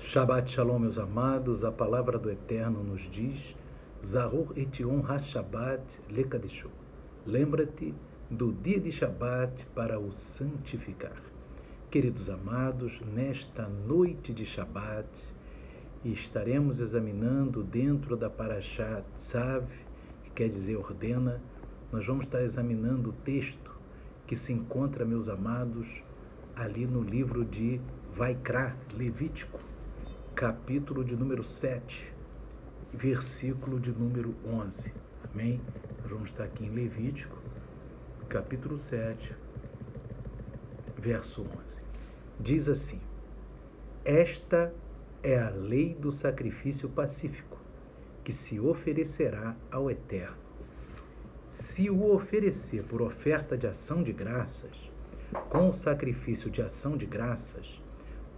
Shabbat Shalom, meus amados, a palavra do Eterno nos diz: Zahur et Yom HaShabbat lekadishu. Lembra-te do dia de Shabbat para o santificar. Queridos amados, nesta noite de Shabbat, estaremos examinando dentro da Parashá Tzav, que quer dizer ordena, nós vamos estar examinando o texto que se encontra, meus amados, ali no livro de Vaikra, Levítico, capítulo de número 7, versículo de número 11. Amém? Nós vamos estar aqui em Levítico, capítulo 7, verso 11. Diz assim: esta é a lei do sacrifício pacífico, que se oferecerá ao Eterno. Se o oferecer por oferta de ação de graças, com o sacrifício de ação de graças,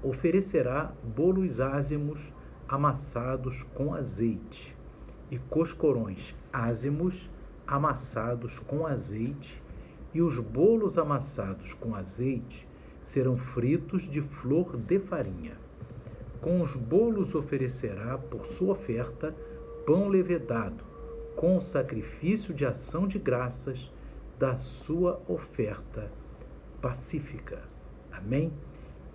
oferecerá bolos ázimos amassados com azeite e coscorões ázimos amassados com azeite, e os bolos amassados com azeite serão fritos de flor de farinha. Com os bolos oferecerá por sua oferta pão levedado, com o sacrifício de ação de graças da sua oferta pacífica. Amém?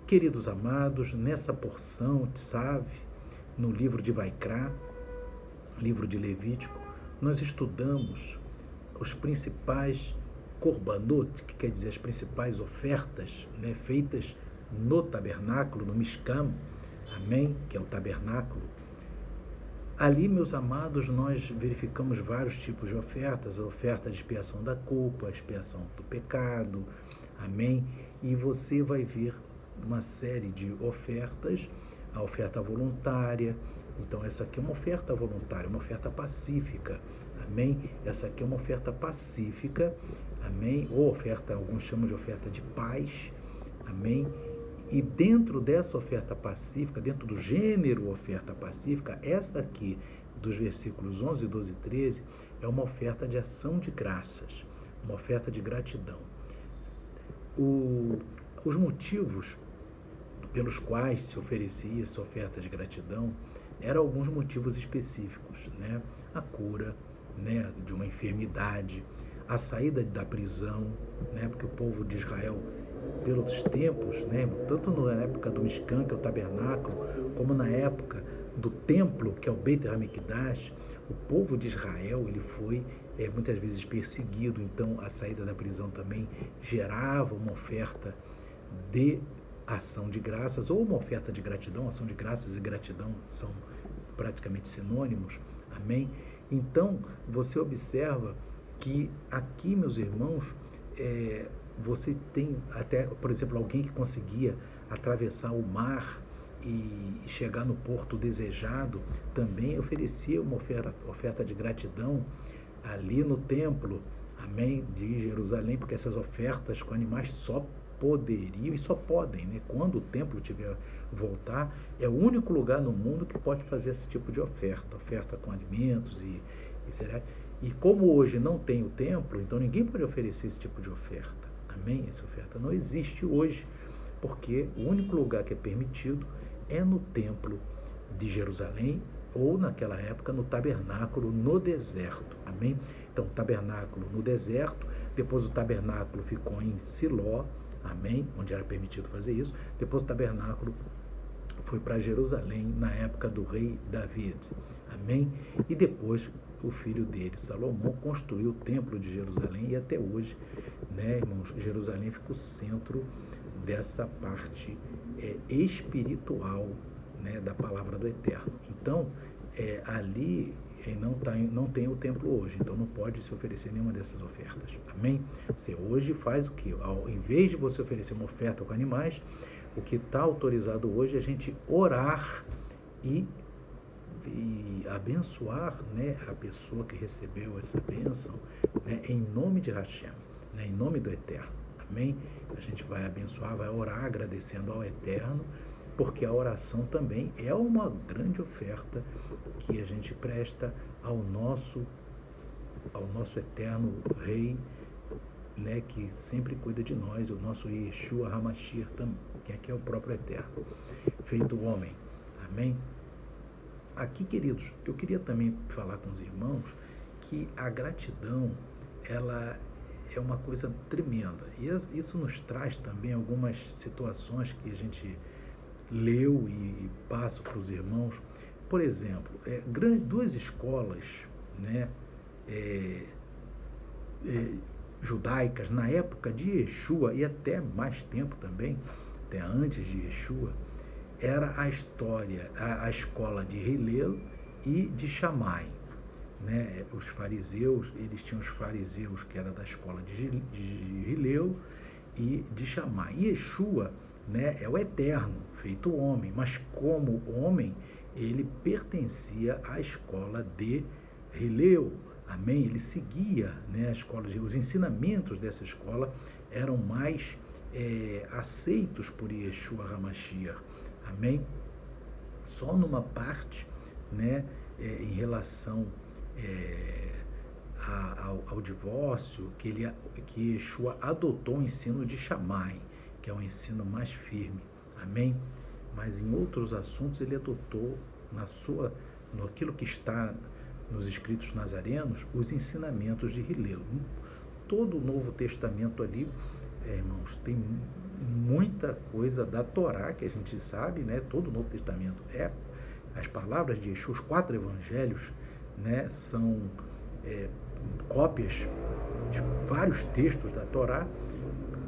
Queridos amados, nessa porção Tzav, no livro de Vaikra, livro de Levítico, nós estudamos os principais korbanot, que quer dizer as principais ofertas, feitas no tabernáculo, no Mishkan, amém? Que é o tabernáculo. Ali, meus amados, nós verificamos vários tipos de ofertas: a oferta de expiação da culpa, a expiação do pecado, amém? E você vai ver uma série de ofertas, a oferta voluntária. Então essa aqui é uma oferta voluntária, uma oferta pacífica, amém? Essa aqui é uma oferta pacífica, amém? Ou oferta, alguns chamam de oferta de paz, amém? E dentro dessa oferta pacífica, dentro do gênero oferta pacífica, essa aqui dos versículos 11, 12 e 13 é uma oferta de ação de graças, uma oferta de gratidão. Os motivos pelos quais se oferecia essa oferta de gratidão eram alguns motivos específicos, A cura, de uma enfermidade, a saída da prisão, Porque o povo de Israel, pelos tempos, Tanto na época do Mishkan, que é o tabernáculo, como na época do templo, que é o Beit HaMikdash, o povo de Israel, ele foi muitas vezes perseguido. Então a saída da prisão também gerava uma oferta de ação de graças, ou uma oferta de gratidão. Ação de graças e gratidão são praticamente sinônimos, amém? Então, você observa que aqui, meus irmãos, você tem até, por exemplo, alguém que conseguia atravessar o mar e chegar no porto desejado, também oferecia uma oferta de gratidão ali no templo, amém, de Jerusalém, porque essas ofertas com animais só poderiam e só podem, quando o templo tiver voltar, é o único lugar no mundo que pode fazer esse tipo de oferta com alimentos e como hoje não tem o templo, então ninguém pode oferecer esse tipo de oferta, amém? Essa oferta não existe hoje, porque o único lugar que é permitido é no templo de Jerusalém, ou naquela época no tabernáculo no deserto, amém? Então, tabernáculo no deserto, depois o tabernáculo ficou em Siló, amém? Onde era permitido fazer isso. Depois o tabernáculo foi para Jerusalém na época do rei David, amém? E depois o filho dele, Salomão, construiu o templo de Jerusalém, e até hoje, irmãos, Jerusalém fica o centro dessa parte espiritual, da palavra do Eterno. Então, ali não tem o templo hoje, então não pode se oferecer nenhuma dessas ofertas, amém? Você hoje faz o quê? Em vez de você oferecer uma oferta com animais, o que está autorizado hoje é a gente orar e abençoar, a pessoa que recebeu essa bênção, em nome de Hashem, em nome do Eterno, amém? A gente vai abençoar, vai orar agradecendo ao Eterno, porque a oração também é uma grande oferta que a gente presta ao nosso eterno Rei, que sempre cuida de nós, o nosso Yeshua HaMashiach também, que aqui é o próprio Eterno, feito homem, Amém? Aqui, queridos, eu queria também falar com os irmãos que a gratidão, ela é uma coisa tremenda. E isso nos traz também algumas situações que a gente leu e passo para os irmãos. Por exemplo, duas escolas, né, judaicas, na época de Yeshua, e até mais tempo também, até antes de Yeshua, era a escola de Hillel e de Shammai. Né? Os fariseus, eles tinham os fariseus que era da escola de Hillel e de Shammai. E Yeshua, né, é o eterno, feito homem, mas como homem, ele pertencia à escola de Hillel. Amém? Ele seguia, né, a escola de, os ensinamentos dessa escola eram mais aceitos por Yeshua HaMashiach. Amém? Só numa parte, né, em relação ao divórcio, que Yeshua adotou o ensino de Shammai, que é um ensino mais firme. Amém? Mas em outros assuntos ele adotou naquilo que está nos escritos nazarenos, os ensinamentos de Hillel. Todo o Novo Testamento ali, irmãos, tem muita coisa da Torá que a gente sabe, né? Todo o Novo Testamento as palavras de Yeshua, os 4 evangelhos, né, são cópias de vários textos da Torá,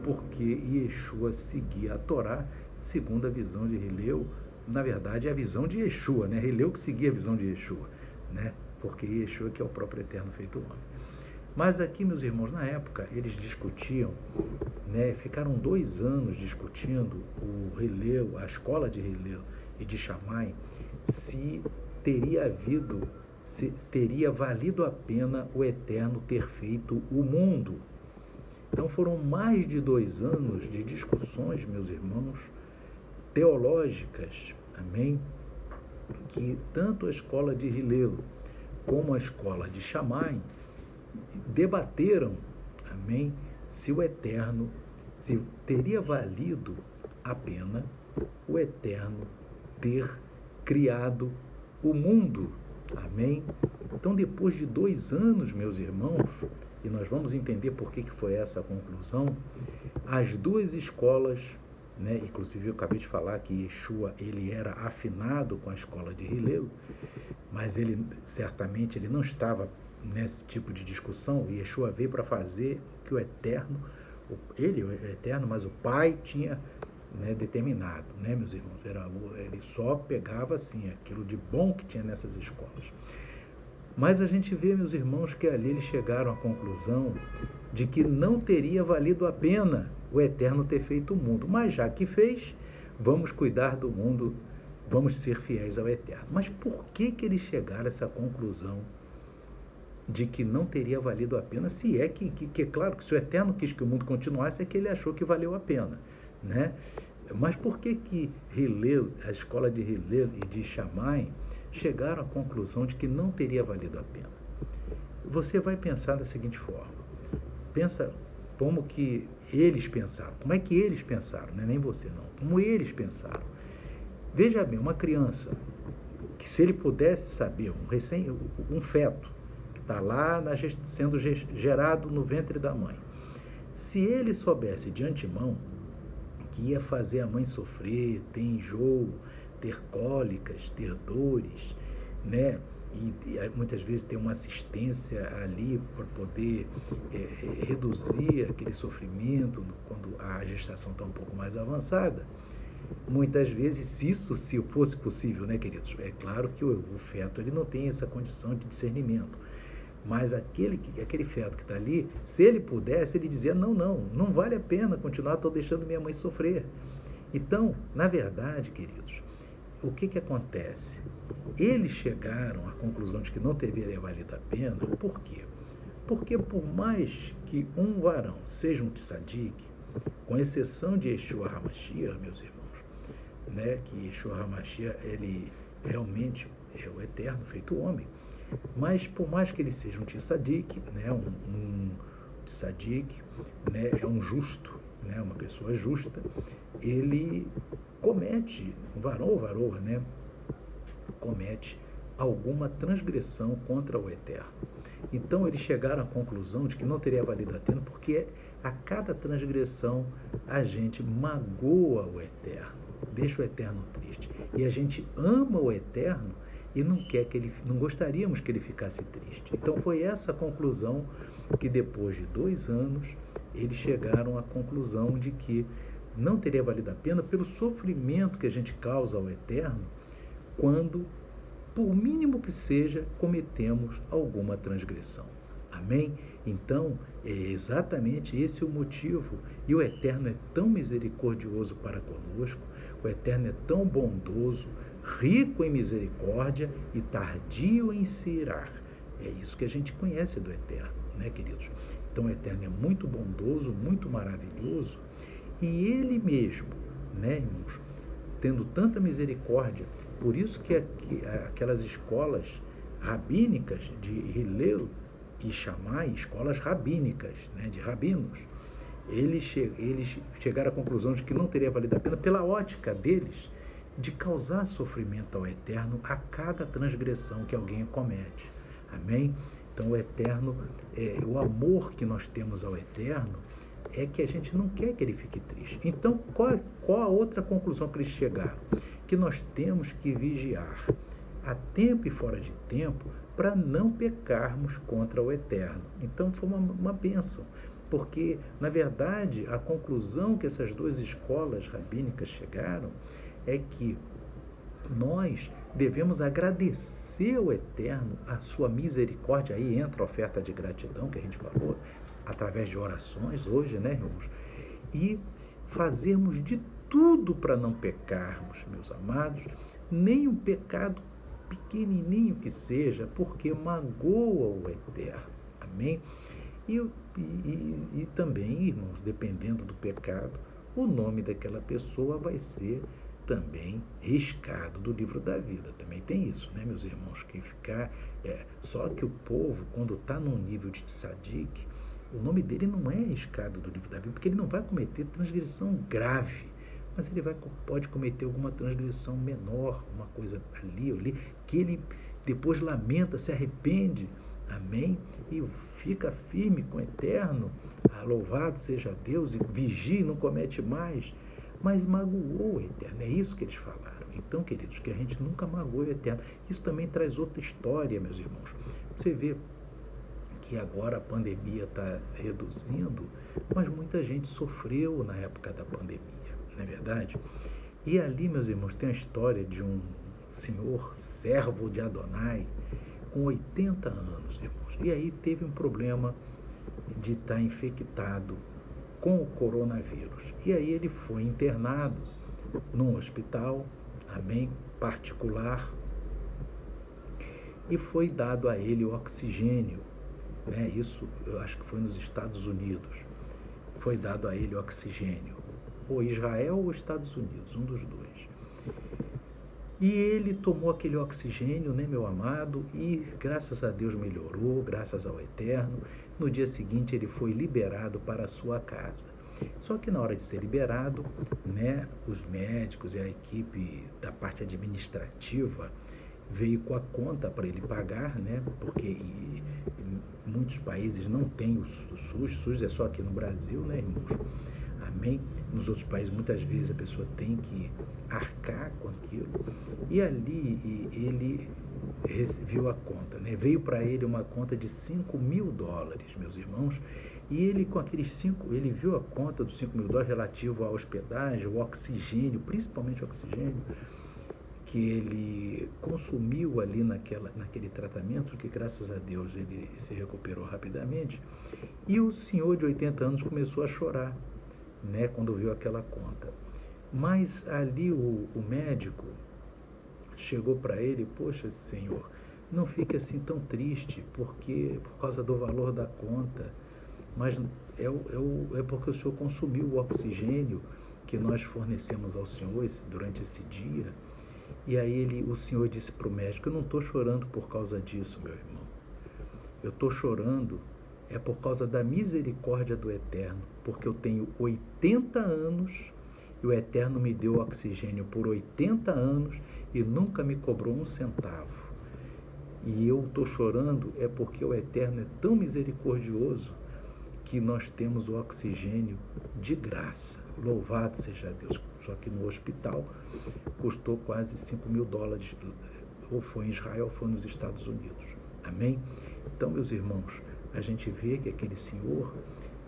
porque Yeshua seguia a Torá segundo a visão de Hillel. Na verdade, é a visão de Yeshua, né? Hillel que seguia a visão de Yeshua, né? Porque Yeshua que é o próprio eterno feito homem. Mas aqui, meus irmãos, na época, eles discutiam, né? Ficaram 2 anos discutindo o Hillel, a escola de Hillel e de Shammai, se teria valido a pena o Eterno ter feito o mundo. Então foram mais de 2 anos de discussões, meus irmãos, teológicas, amém? Que tanto a escola de Hillel como a escola de Shammai debateram, amém? Se teria valido a pena o Eterno ter criado o mundo. Amém? Então, depois de 2 anos, meus irmãos, e nós vamos entender por que foi essa a conclusão, as 2 escolas, né, inclusive eu acabei de falar que Yeshua, ele era afinado com a escola de Hillel, mas ele certamente ele não estava nesse tipo de discussão. Yeshua veio para fazer o que o Eterno, ele o Eterno, mas o Pai tinha, né, determinado, né, meus irmãos? Ele só pegava assim aquilo de bom que tinha nessas escolas. Mas a gente vê, meus irmãos, que ali eles chegaram à conclusão de que não teria valido a pena o Eterno ter feito o mundo. Mas já que fez, vamos cuidar do mundo, vamos ser fiéis ao Eterno. Mas por que eles chegaram a essa conclusão de que não teria valido a pena? Se é que é claro que se o Eterno quis que o mundo continuasse, é que ele achou que valeu a pena, né? Mas por que Hillel, a escola de Hillel e de Shammai chegaram à conclusão de que não teria valido a pena? Você vai pensar da seguinte forma: pensa como que eles pensaram. Como é que eles pensaram? Não é nem você, não. Como eles pensaram. Veja bem, uma criança, que se ele pudesse saber, um feto, que está lá sendo gerado no ventre da mãe, se ele soubesse de antemão que ia fazer a mãe sofrer, ter enjoo, ter cólicas, ter dores, né? E muitas vezes ter uma assistência ali para poder reduzir aquele sofrimento quando a gestação está um pouco mais avançada. Muitas vezes, se fosse possível, né, queridos? É claro que o feto ele não tem essa condição de discernimento. Mas aquele feto que está ali, se ele pudesse, ele dizia, não vale a pena continuar, estou deixando minha mãe sofrer. Então, na verdade, queridos, o que acontece? Eles chegaram à conclusão de que não teria valido a pena. Por quê? Porque por mais que um varão seja um tzadik, com exceção de Yeshua HaMashiach, meus irmãos, né, que Yeshua HaMashiach, ele realmente é o eterno feito homem, mas por mais que ele seja um tzadik, né, um tzadik, né, é um justo, né, uma pessoa justa, ele comete, um varão ou varoa, né, comete alguma transgressão contra o Eterno. Então eles chegaram à conclusão de que não teria valido a pena, porque a cada transgressão a gente magoa o Eterno, deixa o Eterno triste. E a gente ama o Eterno e não gostaríamos que ele ficasse triste. Então foi essa a conclusão que depois de 2 anos eles chegaram à conclusão de que não teria valido a pena pelo sofrimento que a gente causa ao Eterno quando, por mínimo que seja, cometemos alguma transgressão. Amém? Então, é exatamente esse o motivo. E o Eterno é tão misericordioso para conosco, o Eterno é tão bondoso, rico em misericórdia e tardio em se irar. É isso que a gente conhece do Eterno, né, queridos? Então, o Eterno é muito bondoso, muito maravilhoso, e Ele mesmo, né, irmãos, tendo tanta misericórdia, por isso que aquelas escolas rabínicas de Hillel e Shammai, escolas rabínicas, né, de rabinos, eles chegaram à conclusão de que não teria valido a pena, pela ótica deles, de causar sofrimento ao Eterno a cada transgressão que alguém comete. Amém? Então o Eterno, o amor que nós temos ao Eterno é que a gente não quer que ele fique triste. Então qual a outra conclusão que eles chegaram? Que nós temos que vigiar a tempo e fora de tempo para não pecarmos contra o Eterno. Então foi uma bênção, porque na verdade a conclusão que essas 2 escolas rabínicas chegaram é que nós devemos agradecer ao Eterno a sua misericórdia. Aí entra a oferta de gratidão que a gente falou, através de orações hoje, né, irmãos? E fazermos de tudo para não pecarmos, meus amados, nem um pecado pequenininho que seja, porque magoa o Eterno. Amém? E também, irmãos, dependendo do pecado, o nome daquela pessoa vai ser também riscado do livro da vida. Também tem isso, né, meus irmãos? Que ficar... só que o povo, quando está num nível de tzadik, o nome dele não é riscado do livro da vida, porque ele não vai cometer transgressão grave, mas ele pode cometer alguma transgressão menor, uma coisa ali ou ali, que ele depois lamenta, se arrepende, amém? E fica firme com o Eterno, louvado seja Deus, e vigia e não comete mais, mas magoou o Eterno, é isso que eles falaram. Então, queridos, que a gente nunca magoe o Eterno. Isso também traz outra história, meus irmãos. Você vê que agora a pandemia está reduzindo, mas muita gente sofreu na época da pandemia, não é verdade? E ali, meus irmãos, tem a história de um senhor servo de Adonai com 80 anos, irmãos. E aí teve um problema de estar infectado com o coronavírus. E aí ele foi internado num hospital, amém, particular, e foi dado a ele o oxigênio, né? Isso eu acho que foi nos Estados Unidos. Foi dado a ele o oxigênio, ou Israel ou Estados Unidos, um dos dois. E ele tomou aquele oxigênio, né, meu amado, e graças a Deus melhorou, graças ao Eterno. No dia seguinte ele foi liberado para a sua casa. Só que na hora de ser liberado, né, os médicos e a equipe da parte administrativa veio com a conta para ele pagar, né, porque muitos países não têm o SUS é só aqui no Brasil, né, irmãos? Amém? Nos outros países, muitas vezes, a pessoa tem que arcar com aquilo. E ali ele viu a conta, né? Veio para ele uma conta de $5.000, meus irmãos, e ele com aqueles ele viu a conta dos $5.000 relativo à hospedagem, ao oxigênio, principalmente o oxigênio, que ele consumiu ali naquele tratamento, que graças a Deus ele se recuperou rapidamente, e o senhor de 80 anos começou a chorar, né, quando viu aquela conta. Mas ali o médico chegou para ele: poxa, senhor, não fique assim tão triste, porque por causa do valor da conta, mas é porque o senhor consumiu o oxigênio que nós fornecemos ao senhor durante esse dia. E aí o senhor disse para o médico: eu não estou chorando por causa disso, meu irmão, eu estou chorando por causa da misericórdia do Eterno, porque eu tenho 80 anos e o Eterno me deu oxigênio por 80 anos e nunca me cobrou um centavo. E eu estou chorando é porque o Eterno é tão misericordioso que nós temos o oxigênio de graça. Louvado seja Deus. Só que no hospital custou quase $5.000, ou foi em Israel ou foi nos Estados Unidos. Amém? Então, meus irmãos, a gente vê que aquele senhor,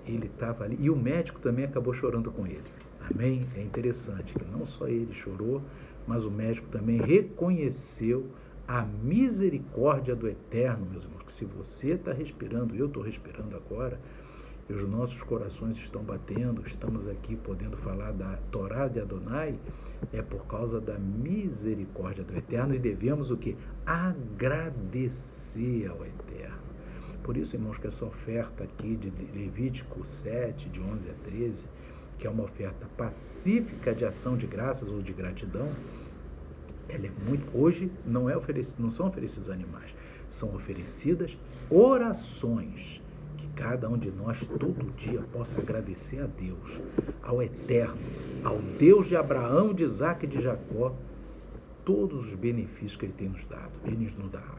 ele estava ali, e o médico também acabou chorando com ele. Amém? É interessante que não só ele chorou, mas o médico também reconheceu a misericórdia do Eterno, meus irmãos, que se você está respirando, eu estou respirando agora, e os nossos corações estão batendo, estamos aqui podendo falar da Torá de Adonai, é por causa da misericórdia do Eterno, e devemos o quê? Agradecer ao Eterno. Por isso, irmãos, que essa oferta aqui de Levítico 7, de 11 a 13, que é uma oferta pacífica de ação de graças ou de gratidão, ela é muito... Hoje não são oferecidos animais, são oferecidas orações, que cada um de nós todo dia possa agradecer a Deus, ao Eterno, ao Deus de Abraão, de Isaac e de Jacó, todos os benefícios que Ele tem nos dado. Ele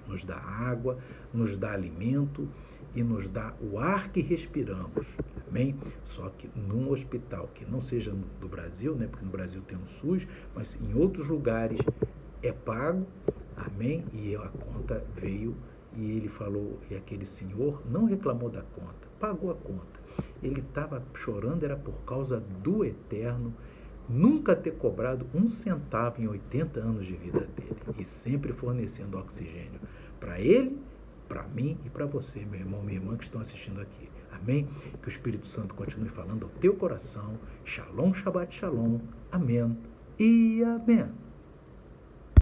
nos dá água, nos dá alimento e nos dá o ar que respiramos. Amém? Só que num hospital, que não seja do Brasil, né? Porque no Brasil tem um SUS, mas em outros lugares é pago. Amém? E a conta veio e ele falou, e aquele senhor não reclamou da conta, pagou a conta. Ele estava chorando, era por causa do Eterno nunca ter cobrado um centavo em 80 anos de vida dele, e sempre fornecendo oxigênio para ele, para mim e para você, meu irmão, minha irmã que estão assistindo aqui. Amém? Que o Espírito Santo continue falando ao teu coração. Shalom, Shabbat Shalom. Amém e amém.